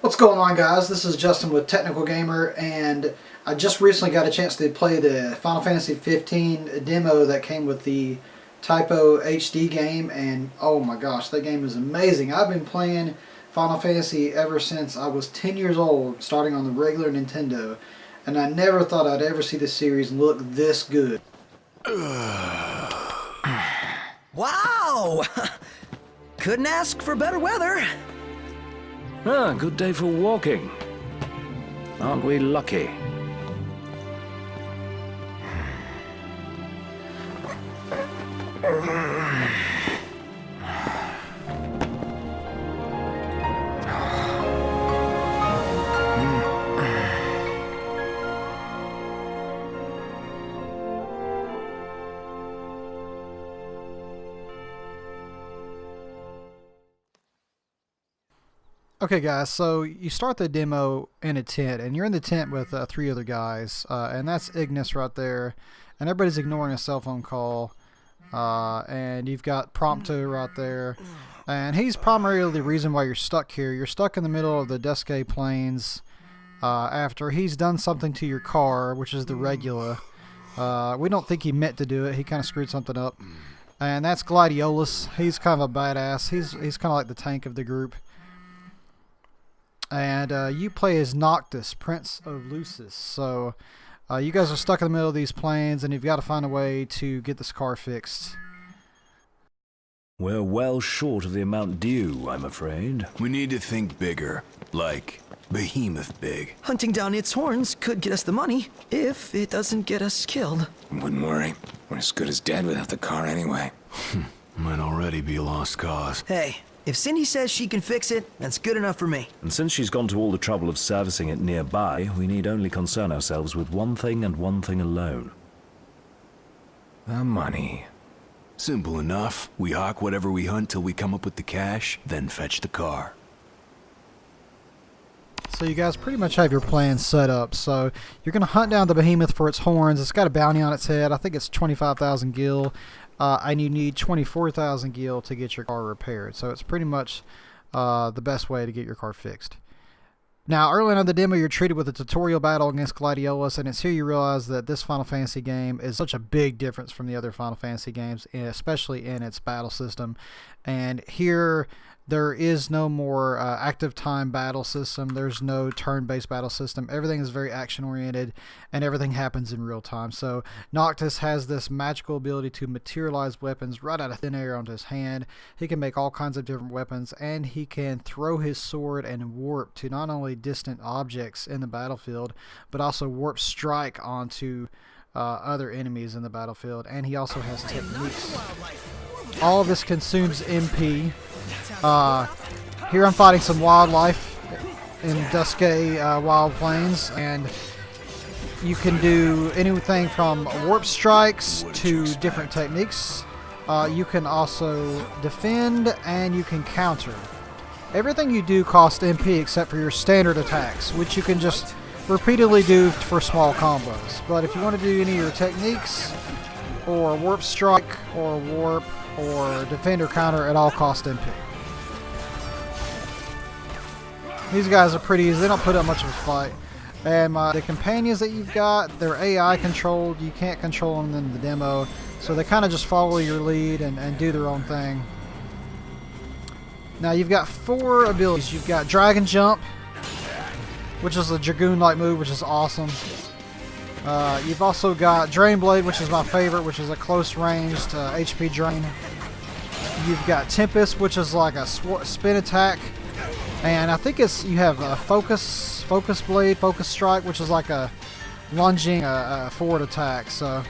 What's going on, guys? This is Justin with Technical Gamer, and I just recently got a chance to play the Final Fantasy 15 demo that came with the Typo HD game, and oh my gosh, that game is amazing. I've been playing Final Fantasy ever since I was 10 years old, starting on the regular Nintendo, and I never thought I'd ever see the series look this good. Wow! Couldn't ask for better weather. Ah, good day for walking. Aren't we lucky? Okay guys, so you start the demo in a tent, and you're in the tent with 3 other guys, and that's Ignis right there, and everybody's ignoring a cell phone call, and you've got Prompto right there, and he's primarily the reason why you're stuck here. You're stuck in the middle of the Duscae plains after he's done something to your car, which is the Regula. We don't think he meant to do it. He kind of screwed something up, and that's Gladiolus. He's kind of a badass. He's kind of like the tank of the group. And you play as Noctis, Prince of Lucis. So you guys are stuck in the middle of these plains, and you've got to find a way to get this car fixed. We're well short of the amount due, I'm afraid. We need to think bigger, like behemoth big. Hunting down its horns could get us the money, if it doesn't get us killed. Wouldn't worry. We're as good as dead without the car anyway. Might already be a lost cause. Hey, if Cindy says she can fix it, that's good enough for me. And since she's gone to all the trouble of servicing it nearby, we need only concern ourselves with one thing and one thing alone. The money. Simple enough. We hawk whatever we hunt till we come up with the cash, then fetch the car. So you guys pretty much have your plan set up. So you're going to hunt down the behemoth for its horns. It's got a bounty on its head. I think it's 25,000 gil. And you need 24,000 gil to get your car repaired. So it's pretty much the best way to get your car fixed. Now, early on in the demo, you're treated with a tutorial battle against Gladiolus, and it's here you realize that this Final Fantasy game is such a big difference from the other Final Fantasy games, especially in its battle system. And here, there is no more active time battle system. There's no turn-based battle system. Everything is very action-oriented, and everything happens in real time. So Noctis has this magical ability to materialize weapons right out of thin air onto his hand. He can make all kinds of different weapons, and he can throw his sword and warp to not only distant objects in the battlefield, but also warp strike onto other enemies in the battlefield. And he also has techniques. All of this consumes MP. Here I'm fighting some wildlife in Duscae Wild Plains, and you can do anything from warp strikes to different techniques. You can also defend, and you can counter. Everything you do costs MP except for your standard attacks, which you can just repeatedly do for small combos. But if you want to do any of your techniques, or warp strike, or warp, or defend or counter, it all costs MP. These guys are pretty easy. They don't put up much of a fight. And the companions that you've got, they're AI controlled. You can't control them in the demo. So they kind of just follow your lead and do their own thing. Now you've got 4 abilities. You've got Dragon Jump, which is a Dragoon-like move, which is awesome. You've also got Drain Blade, which is my favorite, which is a close-ranged HP drain. You've got Tempest, which is like a spin attack. And I think you have a Focus Blade, Focus Strike, which is like a lunging forward attack. So,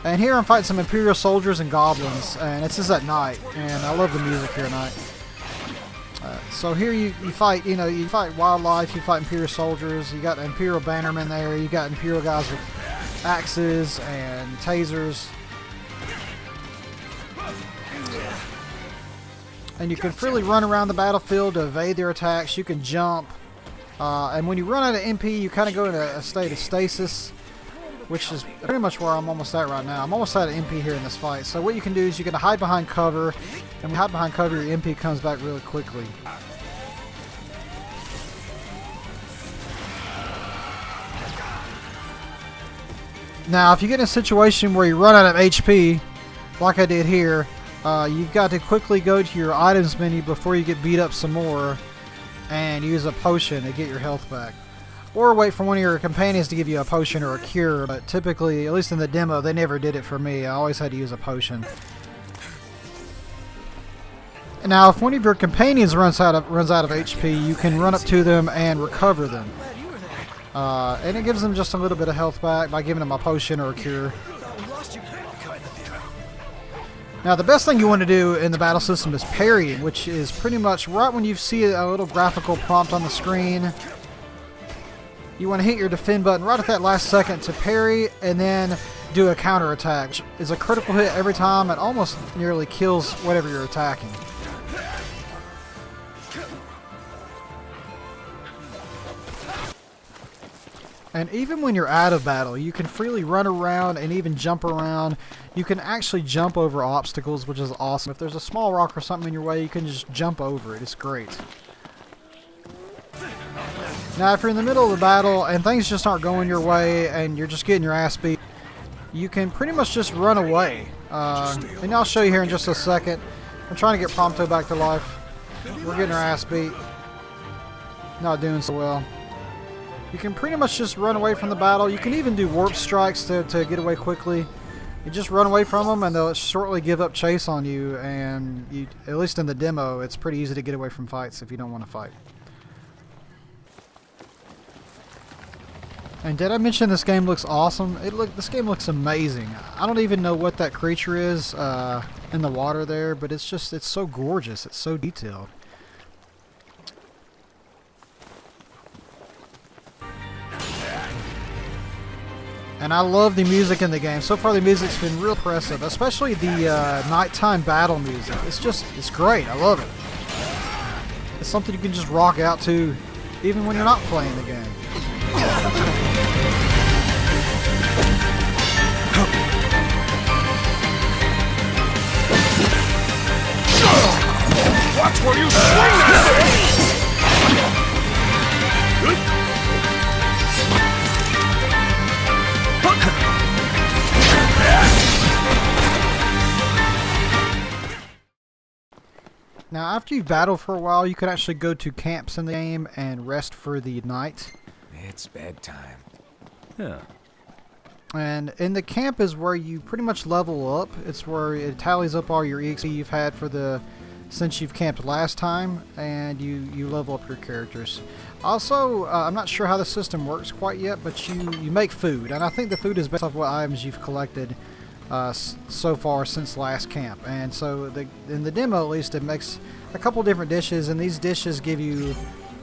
and here I'm fighting some Imperial soldiers and goblins, and this is at night, and I love the music here at night. So here you fight, you fight wildlife, you fight Imperial soldiers, you got Imperial bannermen there, you got Imperial guys with axes and tasers. And you can freely run around the battlefield to evade their attacks. You can jump. And when you run out of MP, you kind of go into a state of stasis, which is pretty much where I'm almost at right now. I'm almost out of MP here in this fight. So what you can do is you can hide behind cover, and when you hide behind cover, your MP comes back really quickly. Now, if you get in a situation where you run out of HP, like I did here, you've got to quickly go to your items menu before you get beat up some more and use a potion to get your health back. Or wait for one of your companions to give you a potion or a cure, but typically, at least in the demo, they never did it for me. I always had to use a potion. Now, if one of your companions runs out of HP, you can run up to them and recover them. And it gives them just a little bit of health back by giving them a potion or a cure. Now, the best thing you want to do in the battle system is parrying, which is pretty much right when you see a little graphical prompt on the screen. You want to hit your defend button right at that last second to parry and then do a counter attack, which is a critical hit every time and almost nearly kills whatever you're attacking. And even when you're out of battle, you can freely run around and even jump around. You can actually jump over obstacles, which is awesome. If there's a small rock or something in your way, you can just jump over it. It's great. Now, if you're in the middle of the battle and things just aren't going your way and you're just getting your ass beat, you can pretty much just run away. And I'll show you here in just a second. I'm trying to get Prompto back to life. We're getting our ass beat. Not doing so well. You can pretty much just run away from the battle. You can even do warp strikes to get away quickly. You just run away from them and they'll shortly give up chase on you. And you, at least in the demo, it's pretty easy to get away from fights if you don't want to fight. And did I mention this game looks awesome? This game looks amazing. I don't even know what that creature is in the water there, but it's so gorgeous. It's so detailed. And I love the music in the game. So far the music's been real impressive, especially the nighttime battle music. It's great. I love it. It's something you can just rock out to even when you're not playing the game. Watch where you swing that! Now, after you've battled for a while, you can actually go to camps in the game and rest for the night. It's bedtime. Yeah. And in the camp is where you pretty much level up. It's where it tallies up all your EXP you've had since you've camped last time, and you level up your characters. Also, I'm not sure how the system works quite yet, but you make food, and I think the food is based off what items you've collected so far since last camp. And so in the demo, at least, it makes a couple different dishes, and these dishes give you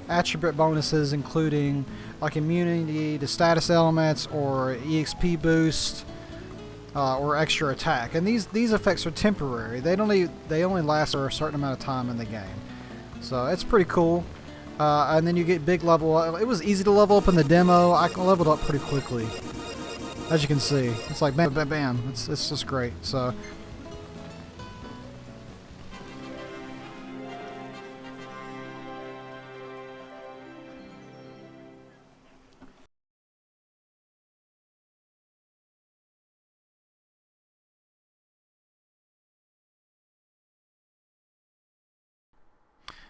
attribute bonuses, including like immunity to status elements or EXP boost or extra attack. And these effects are temporary. They only last for a certain amount of time in the game. So it's pretty cool. And then you get big level up. It was easy to level up in the demo. I leveled up pretty quickly. As you can see, it's like bam, bam, bam. It's just great. So.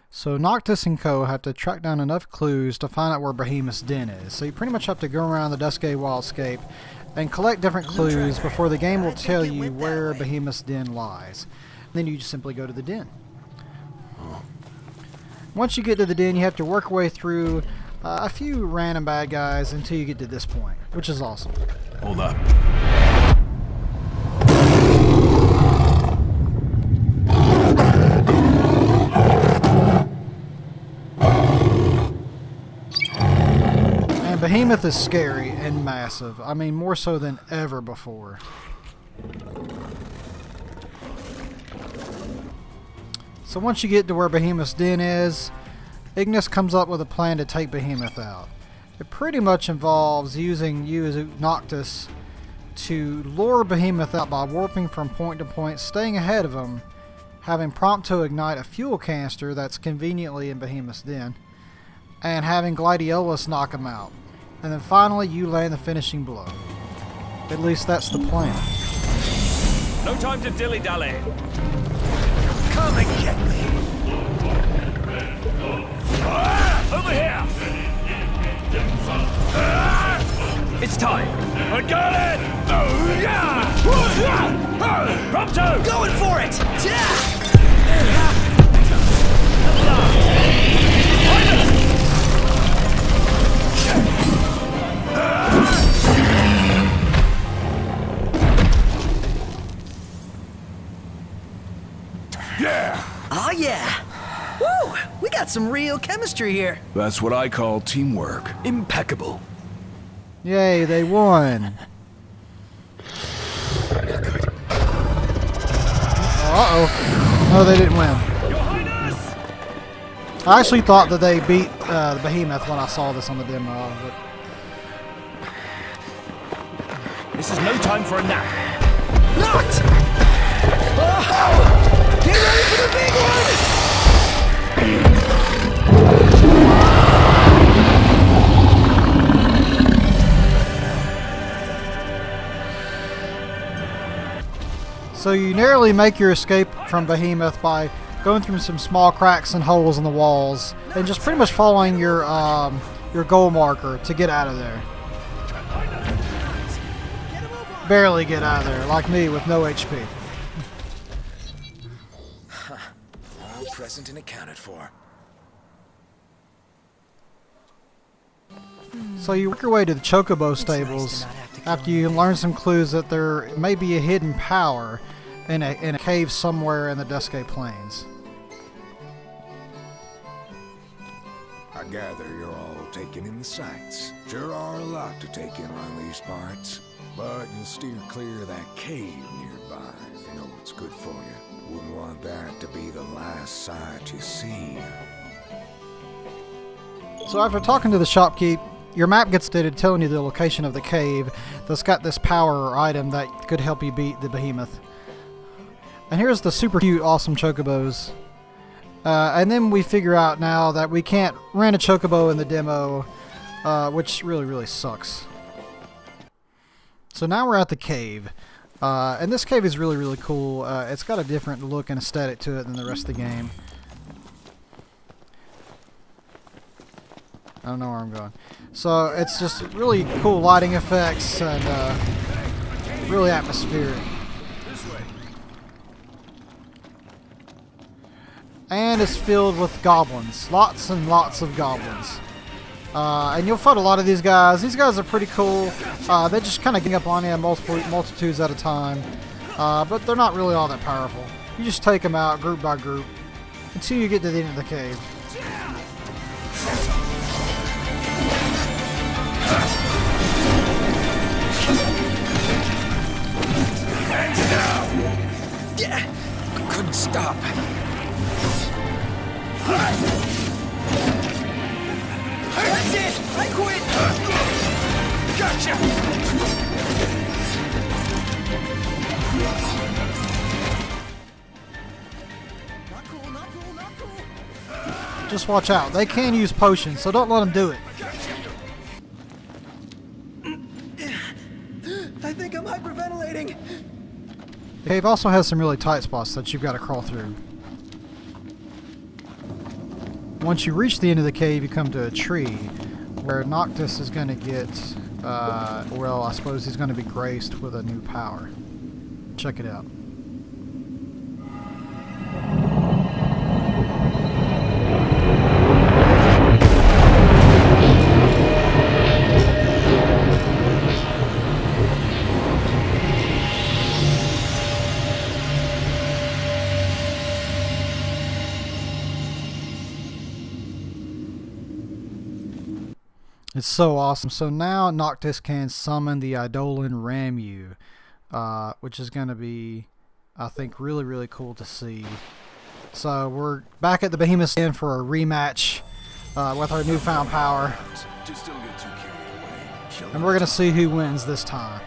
So Noctis and Co. have to track down enough clues to find out where Behemoth's den is. So you pretty much have to go around the Duscae wildscape and collect different clues before the game will tell you where Behemoth's den lies. And then you just simply go to the den. Once you get to the den, you have to work your way through a few random bad guys until you get to this point, which is awesome. Hold up. Behemoth is scary and massive. I mean, more so than ever before. So once you get to where Behemoth's den is, Ignis comes up with a plan to take Behemoth out. It pretty much involves using you as Noctis to lure Behemoth out by warping from point to point, staying ahead of him, having Prompto ignite a fuel canister that's conveniently in Behemoth's den, and having Gladiolus knock him out. And then finally, you land the finishing blow. At least that's the plan. No time to dilly-dally. Come and get me. Over here. It's time. I got it. Prompto. Going for it! Yeah! Yeah. Oh yeah! Woo! We got some real chemistry here. That's what I call teamwork. Impeccable. Yay, they won. Uh-oh. No, they didn't win. Your Highness. I actually thought that they beat the behemoth when I saw this on the demo, but This is no time for a nap. Knocked! Oh! Get ready for the big one! so you narrowly make your escape from behemoth by going through some small cracks and holes in the walls and just pretty much following your goal marker to get out of there. Barely get out of there, like me with no HP. All present and accounted for. So you work your way to the Chocobo stables after you learn some clues that there may be a hidden power in a cave somewhere in the Duscae Plains. I gather you're all taking in the sights. Sure are a lot to take in around these parts. But you'll steer clear of that cave nearby if you know what's good for you. Wouldn't want that to be the last sight you see. So after talking to the shopkeep, your map gets updated telling you the location of the cave that's got this power or item that could help you beat the behemoth. And here's the super cute, awesome chocobos. And then we figure out now that we can't rent a chocobo in the demo, which really sucks. So now we're at the cave. And this cave is really cool. It's got a different look and aesthetic to it than the rest of the game. I don't know where I'm going. So it's just really cool lighting effects and really atmospheric. And it's filled with goblins. Lots and lots of goblins. And you'll fight a lot of these guys. These guys are pretty cool. They just kind of gang up on you multitudes at a time. But they're not really all that powerful. You just take them out group by group until you get to the end of the cave. Yeah! Couldn't stop. That's it! I quit! Gotcha. Not cool, not cool, not cool! Just watch out. They can use potions, so don't let them do it. I think I'm hyperventilating! The cave also has some really tight spots that you've got to crawl through. Once you reach the end of the cave, you come to a tree where Noctis is going to get, well, I suppose he's going to be graced with a new power. Check it out. It's so awesome. So now Noctis can summon the Eidolon Ramu, which is going to be, I think, really cool to see. So we're back at the Behemoth Inn for a rematch with our newfound power. Just don't get too carried away. And we're going to see who wins this time.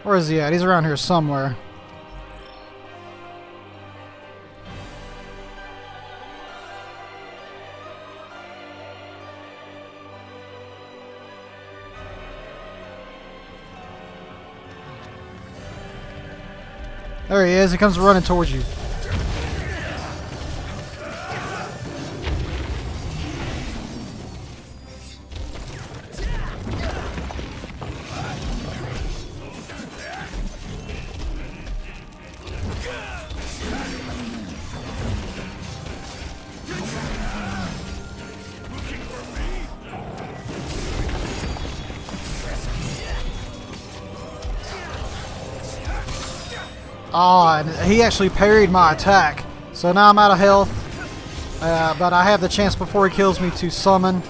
Where is he at? He's around here somewhere. There he is. He comes running towards you. Oh, and he actually parried my attack. So now I'm out of health. But I have the chance before he kills me to summon.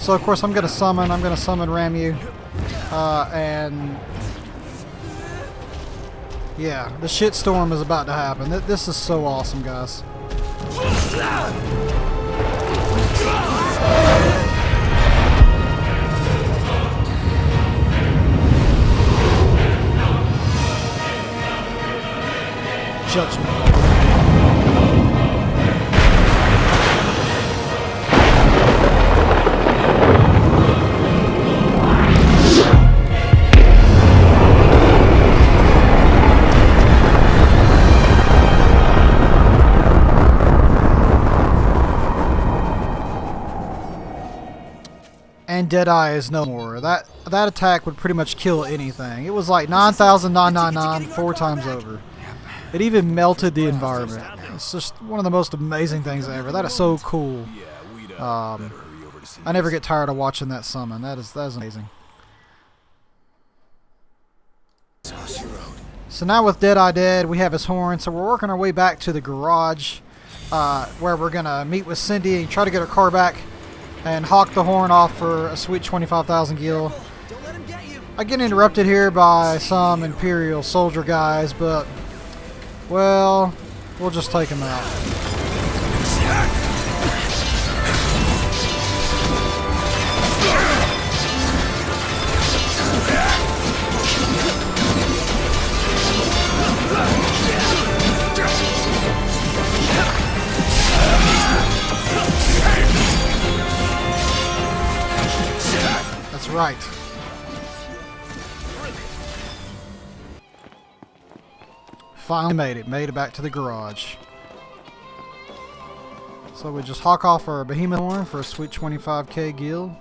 So of course I'm going to summon. I'm going to summon Ramu. And yeah, the shitstorm is about to happen. This is so awesome, guys. Judgment. And Deadeye is no more. That attack would pretty much kill anything. It was like 9,999 4 times over. It even melted the environment. It's just one of the most amazing things ever. That is so cool. I never get tired of watching that summon. That is amazing. So now with Deadeye dead, we have his horn. So we're working our way back to the garage, where we're gonna meet with Cindy and try to get her car back, and hawk the horn off for a sweet 25,000 gil. I get interrupted here by some Imperial soldier guys, but well, we'll just take him out. That's right. Finally made it back to the garage. So we just hawk off our behemoth horn for a sweet 25k gil,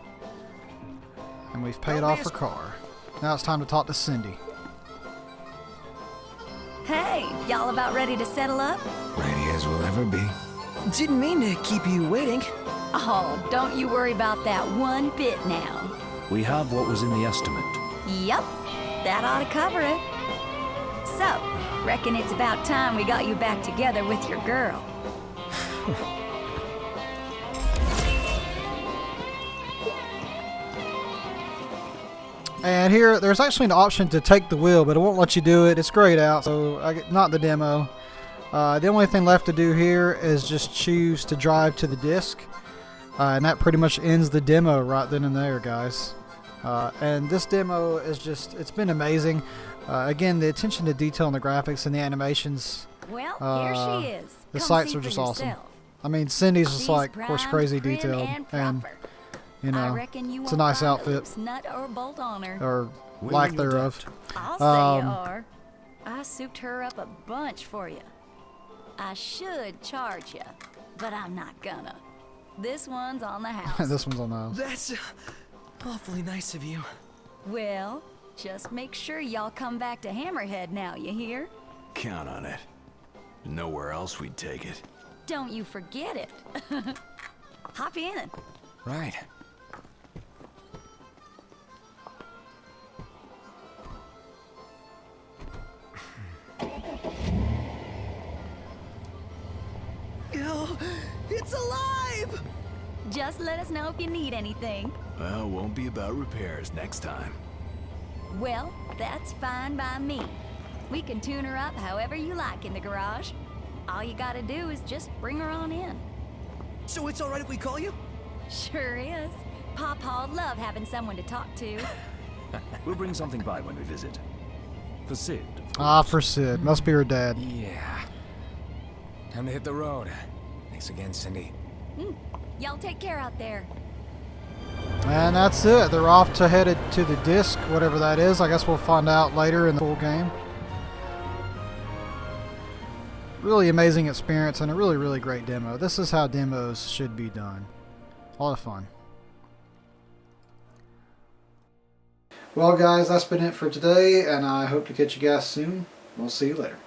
and we've paid off her car. Now it's time to talk to Cindy. Hey, y'all about ready to settle up? Ready as we'll ever be. Didn't mean to keep you waiting. Oh, don't you worry about that one bit now. We have what was in the estimate. Yup, that ought to cover it. So, reckon it's about time we got you back together with your girl. And here, there's actually an option to take the wheel, but it won't let you do it. It's grayed out, so not the demo. The only thing left to do here is just choose to drive to the disc. And that pretty much ends the demo right then and there, guys. And this demo is just, it's been amazing. Again, the attention to detail in the graphics and the animations. Well, here she is. The Come sights see are for just awesome. yourself. I mean, Cindy's just She's like, of course, primed, crazy prim, detailed. And, proper. you I know, reckon you it's a won't nice find outfit. loose nut or bolt on her. Or When lack you thereof. doubt. I'll say you are. I souped her up a bunch for you. I should charge you, but I'm not gonna. This one's on the house. This one's on the house. That's awfully nice of you. Well, just make sure y'all come back to Hammerhead now, you hear? Count on it. Nowhere else we'd take it. Don't you forget it. Hop in. Right. Oh, it's alive! Just let us know if you need anything. Well, won't be about repairs next time. Well, that's fine by me. We can tune her up however you like in the garage. All you gotta do is just bring her on in. So it's alright if we call you? Sure is. Pawpaw'd love having someone to talk to. We'll bring something by when we visit. For Sid. Ah, for Sid. Must be her dad. Yeah. Time to hit the road. Thanks again, Cindy. Y'all take care out there. And that's it. They're off to headed to the disc, whatever that is. I guess we'll find out later in the full game. Really amazing experience and a really, really great demo. This is how demos should be done. A lot of fun. Well guys, that's been it for today, and I hope to catch you guys soon. We'll see you later.